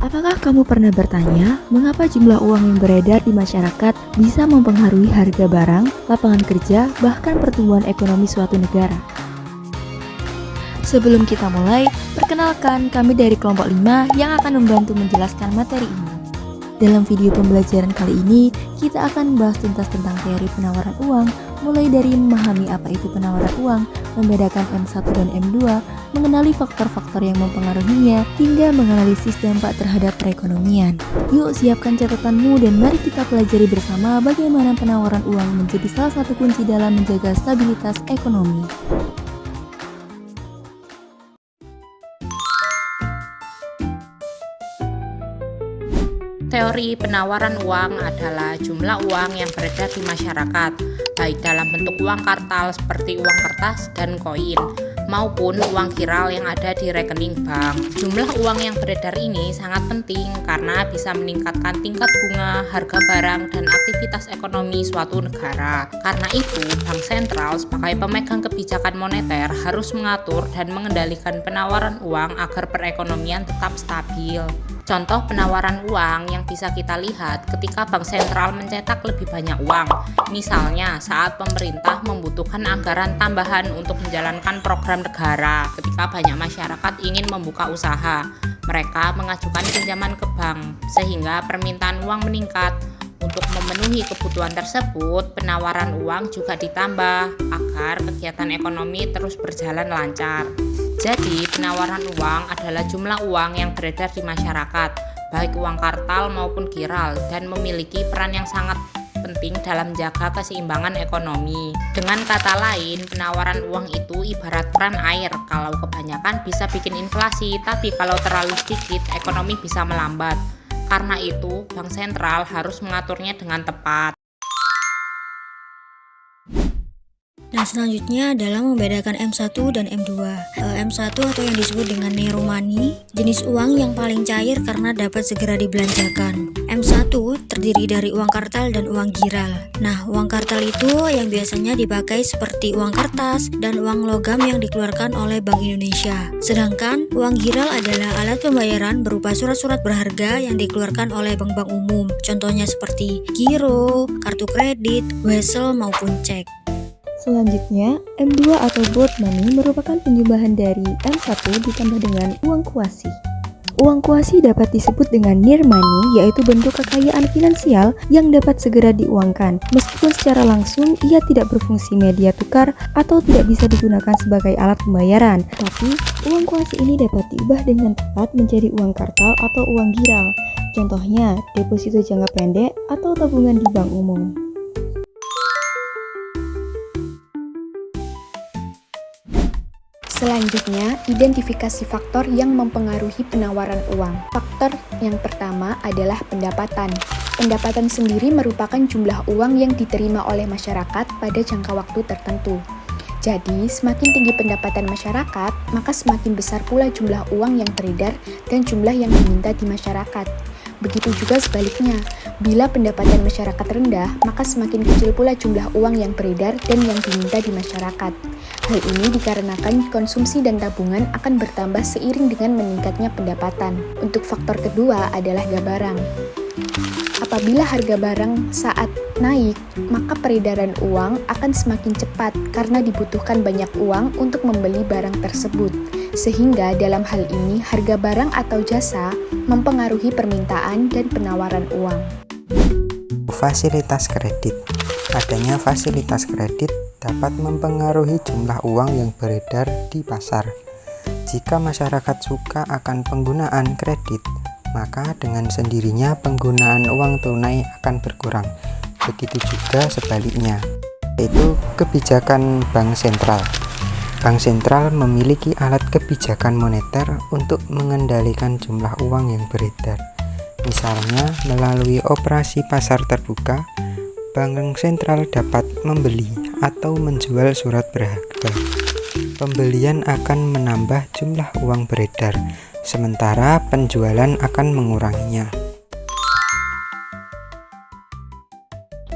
Apakah kamu pernah bertanya, mengapa jumlah uang yang beredar di masyarakat bisa mempengaruhi harga barang, lapangan kerja, bahkan pertumbuhan ekonomi suatu negara? Sebelum kita mulai, perkenalkan kami dari kelompok 5 yang akan membantu menjelaskan materi ini. Dalam video pembelajaran kali ini, kita akan membahas tuntas tentang teori penawaran uang, mulai dari memahami apa itu penawaran uang, membedakan M1 dan M2, mengenali faktor-faktor yang mempengaruhinya, hingga menganalisis dampak terhadap perekonomian. Yuk siapkan catatanmu dan mari kita pelajari bersama bagaimana penawaran uang menjadi salah satu kunci dalam menjaga stabilitas ekonomi. Teori penawaran uang adalah jumlah uang yang beredar di masyarakat, baik dalam bentuk uang kartal seperti uang kertas dan koin, maupun uang viral yang ada di rekening bank. Jumlah uang yang beredar ini sangat penting karena bisa meningkatkan tingkat bunga, harga barang, dan aktivitas ekonomi suatu negara. Karena itu, Bank Sentral sebagai pemegang kebijakan moneter harus mengatur dan mengendalikan penawaran uang agar perekonomian tetap stabil. Contoh penawaran uang yang bisa kita lihat ketika Bank Sentral mencetak lebih banyak uang. Misalnya saat pemerintah membutuhkan anggaran tambahan untuk menjalankan program negara. Ketika banyak masyarakat ingin membuka usaha, mereka mengajukan pinjaman ke bank sehingga permintaan uang meningkat. Untuk memenuhi kebutuhan tersebut, penawaran uang juga ditambah agar kegiatan ekonomi terus berjalan lancar. Jadi, penawaran uang adalah jumlah uang yang beredar di masyarakat, baik uang kartal maupun giral, dan memiliki peran yang sangat penting dalam menjaga keseimbangan ekonomi. Dengan kata lain, penawaran uang itu ibarat keran air. Kalau kebanyakan bisa bikin inflasi, tapi kalau terlalu sedikit, ekonomi bisa melambat. Karena itu, Bank Sentral harus mengaturnya dengan tepat. Nah, selanjutnya adalah membedakan M1 dan M2. M1 atau yang disebut dengan Nero Money, jenis uang yang paling cair karena dapat segera dibelanjakan. M1 terdiri dari uang kartal dan uang giral. Nah, uang kartal itu yang biasanya dipakai seperti uang kertas dan uang logam yang dikeluarkan oleh Bank Indonesia. Sedangkan uang giral adalah alat pembayaran berupa surat-surat berharga yang dikeluarkan oleh bank-bank umum. Contohnya seperti giro, kartu kredit, wesel maupun cek. Selanjutnya, M2 atau board money merupakan penjumlahan dari M1 ditambah dengan uang kuasi. Uang kuasi dapat disebut dengan near money, yaitu bentuk kekayaan finansial yang dapat segera diuangkan, meskipun secara langsung ia tidak berfungsi media tukar atau tidak bisa digunakan sebagai alat pembayaran. Tapi, uang kuasi ini dapat diubah dengan tepat menjadi uang kartal atau uang giral. Contohnya, deposito jangka pendek atau tabungan di bank umum. Selanjutnya, identifikasi faktor yang mempengaruhi penawaran uang. Faktor yang pertama adalah pendapatan. Pendapatan sendiri merupakan jumlah uang yang diterima oleh masyarakat pada jangka waktu tertentu. Jadi, semakin tinggi pendapatan masyarakat, maka semakin besar pula jumlah uang yang beredar dan jumlah yang diminta di masyarakat. Begitu juga sebaliknya, bila pendapatan masyarakat rendah, maka semakin kecil pula jumlah uang yang beredar dan yang diminta di masyarakat. Hal ini dikarenakan konsumsi dan tabungan akan bertambah seiring dengan meningkatnya pendapatan. Untuk faktor kedua adalah harga barang. Apabila harga barang saat naik, maka peredaran uang akan semakin cepat karena dibutuhkan banyak uang untuk membeli barang tersebut. Sehingga dalam hal ini harga barang atau jasa mempengaruhi permintaan dan penawaran uang. Fasilitas kredit. Adanya fasilitas kredit dapat mempengaruhi jumlah uang yang beredar di pasar. Jika masyarakat suka akan penggunaan kredit, maka dengan sendirinya penggunaan uang tunai akan berkurang. Begitu juga sebaliknya, yaitu kebijakan Bank Sentral. Bank Sentral memiliki alat kebijakan moneter untuk mengendalikan jumlah uang yang beredar. Misalnya, melalui operasi pasar terbuka, Bank Sentral dapat membeli atau menjual surat berharga. Pembelian akan menambah jumlah uang beredar, sementara penjualan akan menguranginya.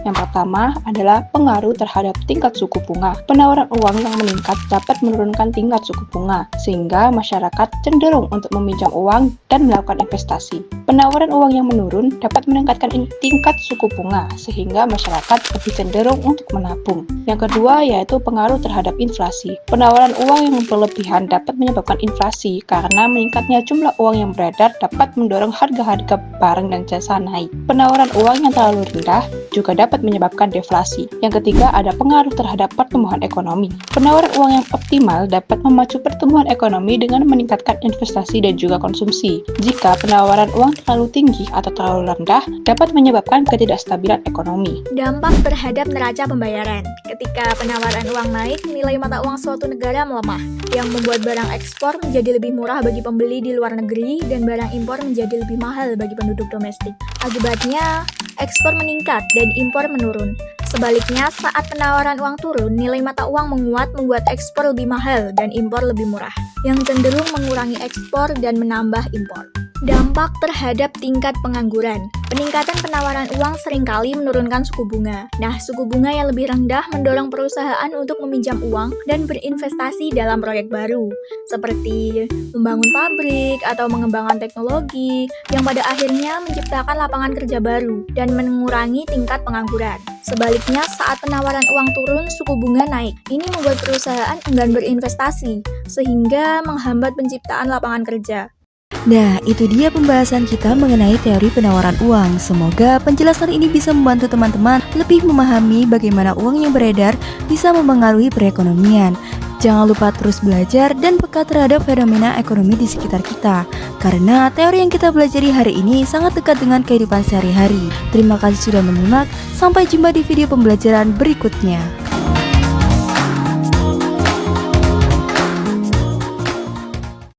Yang pertama adalah pengaruh terhadap tingkat suku bunga. Penawaran uang yang meningkat dapat menurunkan tingkat suku bunga, sehingga masyarakat cenderung untuk meminjam uang dan melakukan investasi. Penawaran uang yang menurun dapat meningkatkan tingkat suku bunga, sehingga masyarakat lebih cenderung untuk menabung. Yang kedua yaitu pengaruh terhadap inflasi. Penawaran uang yang berlebihan dapat menyebabkan inflasi, karena meningkatnya jumlah uang yang beredar dapat mendorong harga-harga barang dan jasa naik. Penawaran uang yang terlalu rendah juga dapat menyebabkan deflasi. Yang ketiga ada pengaruh terhadap pertumbuhan ekonomi. Penawaran uang yang optimal dapat memacu pertumbuhan ekonomi dengan meningkatkan investasi dan juga konsumsi. Jika penawaran uang terlalu tinggi atau terlalu rendah, dapat menyebabkan ketidakstabilan ekonomi. Dampak terhadap neraca pembayaran. Ketika penawaran uang naik, nilai mata uang suatu negara melemah, yang membuat barang ekspor menjadi lebih murah bagi pembeli di luar negeri dan barang impor menjadi lebih mahal bagi penduduk domestik. Akibatnya, ekspor meningkat dan impor menurun. Sebaliknya, saat penawaran uang turun, nilai mata uang menguat membuat ekspor lebih mahal dan impor lebih murah, yang cenderung mengurangi ekspor dan menambah impor. Dampak terhadap tingkat pengangguran. Peningkatan penawaran uang seringkali menurunkan suku bunga. Nah, suku bunga yang lebih rendah mendorong perusahaan untuk meminjam uang dan berinvestasi dalam proyek baru, seperti membangun pabrik atau mengembangkan teknologi, yang pada akhirnya menciptakan lapangan kerja baru dan mengurangi tingkat pengangguran. Sebaliknya, saat penawaran uang turun, suku bunga naik. Ini membuat perusahaan enggan berinvestasi, sehingga menghambat penciptaan lapangan kerja. Nah, itu dia pembahasan kita mengenai teori penawaran uang. Semoga penjelasan ini bisa membantu teman-teman lebih memahami bagaimana uang yang beredar bisa mempengaruhi perekonomian. Jangan lupa terus belajar dan peka terhadap fenomena ekonomi di sekitar kita, karena teori yang kita pelajari hari ini sangat dekat dengan kehidupan sehari-hari. Terima kasih sudah menyimak, sampai jumpa di video pembelajaran berikutnya.